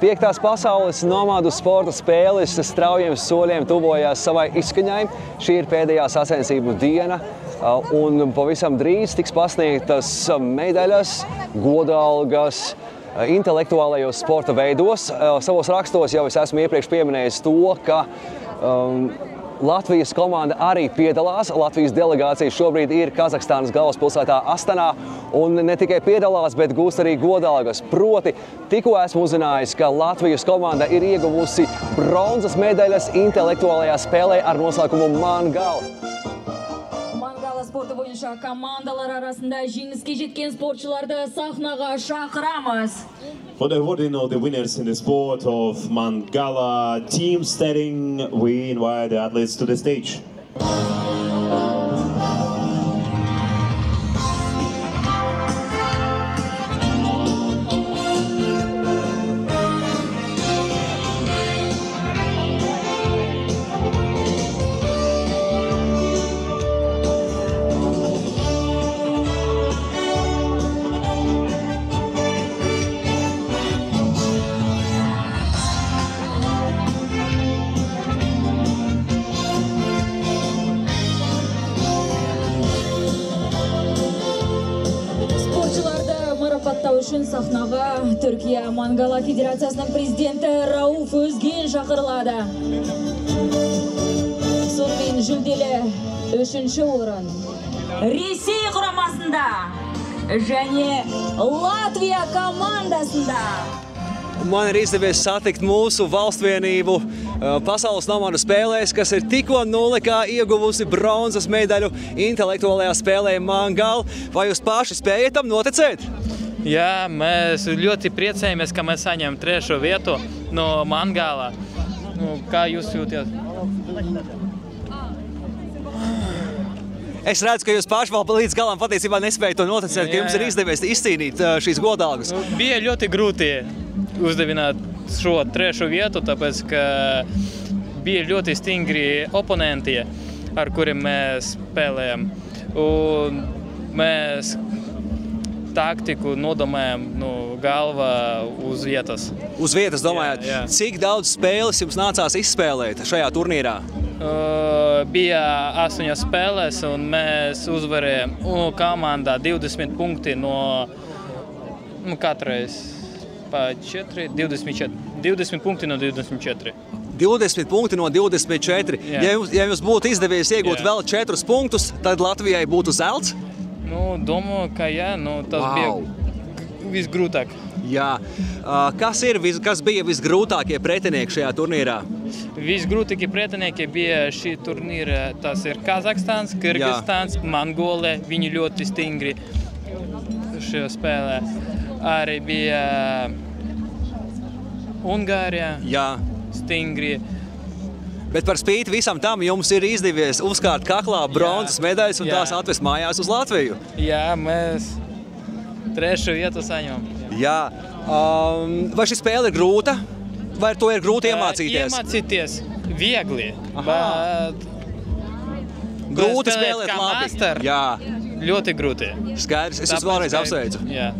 Piektās pasaules nomādu sporta spēles straujiem soļiem tuvojās savai izskaņai. Šī ir pēdējā sacensību diena, un pavisam drīz tiks pasniegtas medaļas, godalgas, intelektuālajos sporta veidos. Savos rakstos jau es esmu iepriekš pieminējis to, ka Latvijas komanda arī piedalās. Latvijas delegācija šobrīd ir Kazahstānas galvaspilsētā Astanā un ne tikai piedalās, bet gūst arī godalgas. Proti, tikko esmu uzzinājis, ka Latvijas komanda ir ieguvusi bronzas medaļas intelektuālajā spēlē ar nosaukumu Mangala. Спорты бойынша командалар арасында жеңіске жеткен спортшыларды сахнаға шақырамыз. For the voting of the winners in the sport of Mangala team setting, we invite the athletes to the stage. Марапаттау үшін сахнаға Түркия Мангала Федерациясының президенті Рауф Өзген шақырылады. Сонымен жүлделі 3-ші орын Ресей құрамасында және Латвия командасында. Man ir izdevies satikt mūsu valstvienību pasaules nomādu spēlēs, kas ir tikko nulekā ieguvusi bronzas medaļu intelektuālajā spēlē Mangala. Vai jūs paši spējat tam noticēt? Jā, mēs ļoti priecājamies, ka mēs saņemam 3. vietu no Mangala. Kā jūs jūties? Es redzu, ka jūs paši vēl līdz galam patiesībā nespējat to noticēt, ka jums ir izdevies izcīnīt šīs godalgas. Bija ļoti grūti uzdevināt šo 3. vietu, tāpēc, ka bija ļoti stingri oponenti, ar kuriem mēs spēlējam. Un mēs taktiku nodomājam galva uz vietas. Uz vietas domājāt? Jā. Cik daudz spēles jums nācās izspēlēt šajā turnīrā? Bija 8 spēles, un mēs uzvarējām komandā 20 punkti no katrais pa 4, 24. 20 punkti no 24. 20 punkti no 24. Ja jums būtu izdevies iegūt vēl 4 punktus, tad Latvijai būtu zelts? Domāju, ka jā, tas bija visgrūtāk. Jā. Kas bija visgrūtākie pretinieki šajā turnīrā? Visgrūtākie pretinieki bija šī turnīra. Tas ir Kazahstāns, Kirgistāns, Mongola. Viņi ļoti stingri šajā spēlē. Arī bija Ungārija. Jā. Stingri. Bet par spīti visam tam jums ir izdevies uzkārt kaklā bronzas medaļas un tās atvest mājās uz Latviju. Jā, mēs 3. vietu saņemam. Jā. Vai šī spēle ir grūta? Vai to ir grūti iemācīties? Iemācīties viegli. Grūti spēlēt labi. Jā. Ļoti grūti. Skaidrs. Es jūs vēlreiz apsveicu. Jā.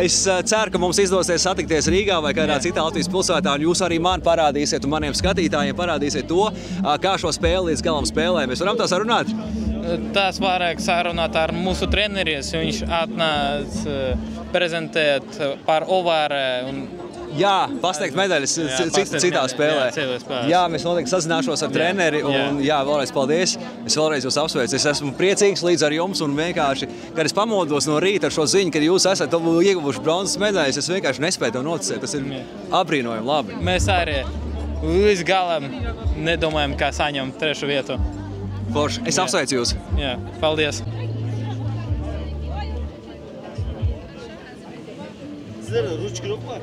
Es ceru, ka mums izdosies satikties Rīgā vai kādā citā Latvijas pilsētā, un jūs arī man parādīsiet un maniem skatītājiem parādīsiet to, kā šo spēli līdz galam spēlē. Mēs varam tā sarunāt? Tas varēja sarunāt ar mūsu treneris. Viņš atnāca prezentēt par ovāru un Jā, pasniegt medaļas citā spēlē. Jā, mēs noteikti sazināšos ar treneri un jā, vēlreiz paldies. Es vēlreiz jūs apsveicu. Es esmu priecīgs līdz ar jums un vienkārši, kad es pamodos no rīta ar šo ziņu, kad jūs esat ieguvuši bronzas medaļas, es vienkārši nespēju to noticēt. Tas ir apbrīnojami labi. Mēs arī līdz galam nedomājam, kā saņemt 3. vietu. Forši, es apsveicu jūs. Jā, paldies. Sizlerde rучка yok mu?